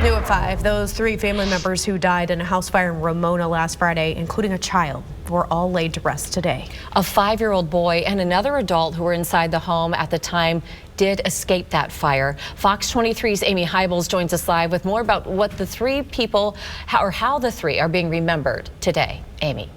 New at 5, those 3 family members who died in a house fire in Ramona last Friday, including a child, were all laid to rest today. A 5-year-old boy and another adult who were inside the home at the time did escape that fire. Fox 23's Amy Hybels joins us live with more about what the 3 people, how the 3 are being remembered today. Amy.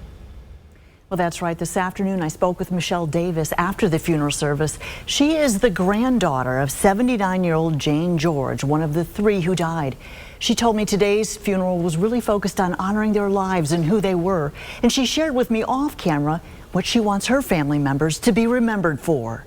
Well, that's right. This afternoon, I spoke with Michelle Davis after the funeral service. She is the granddaughter of 79-year-old Jane George, one of the 3 who died. She told me today's funeral was really focused on honoring their lives and who they were. And she shared with me off camera what she wants her family members to be remembered for.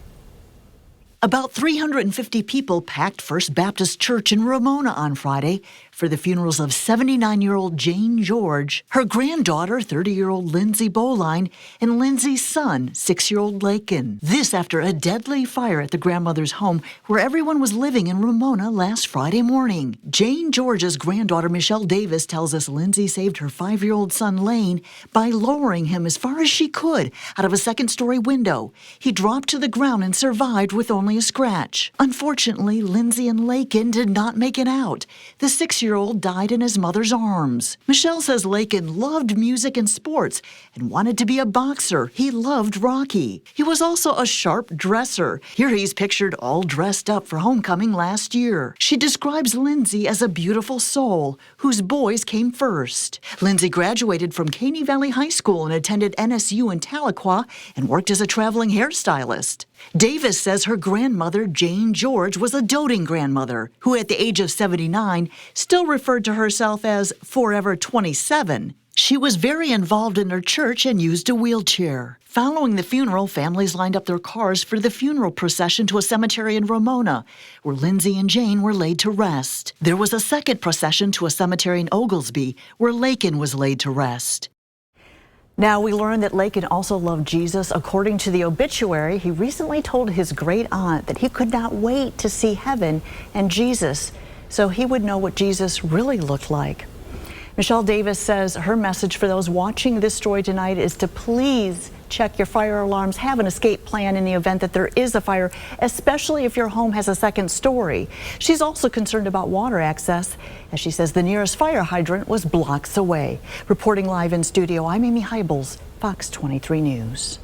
About 350 people packed First Baptist Church in Ramona on Friday for the funerals of 79-year-old Jane George, her granddaughter, 30-year-old Lindsay Boline, and Lindsay's son, 6-year-old Lakin. This after a deadly fire at the grandmother's home where everyone was living in Ramona last Friday morning. Jane George's granddaughter, Michelle Davis, tells us Lindsay saved her 5-year-old son, Lane, by lowering him as far as she could out of a second-story window. He dropped to the ground and survived with only a scratch. Unfortunately, Lindsay and Lakin did not make it out. The 6-year-old died in his mother's arms. Michelle says Lakin loved music and sports and wanted to be a boxer. He loved Rocky. He was also a sharp dresser. Here he's pictured all dressed up for homecoming last year. She describes Lindsay as a beautiful soul whose boys came first. Lindsay graduated from Caney Valley High School and attended NSU in Tahlequah and worked as a traveling hairstylist. Davis says her grandmother, Jane George, was a doting grandmother who, at the age of 79, still referred to herself as Forever 27. She was very involved in her church and used a wheelchair. Following the funeral, families lined up their cars for the funeral procession to a cemetery in Ramona, where Lindsay and Jane were laid to rest. There was a second procession to a cemetery in Oglesby, where Lakin was laid to rest. Now, we learned that Lakin also loved Jesus. According to the obituary, he recently told his great aunt that he could not wait to see heaven and Jesus, so he would know what Jesus really looked like. Michelle Davis says her message for those watching this story tonight is to please check your fire alarms, have an escape plan in the event that there is a fire, especially if your home has a second story. She's also concerned about water access, as she says the nearest fire hydrant was blocks away. Reporting live in studio, I'm Amy Hybels, Fox 23 News.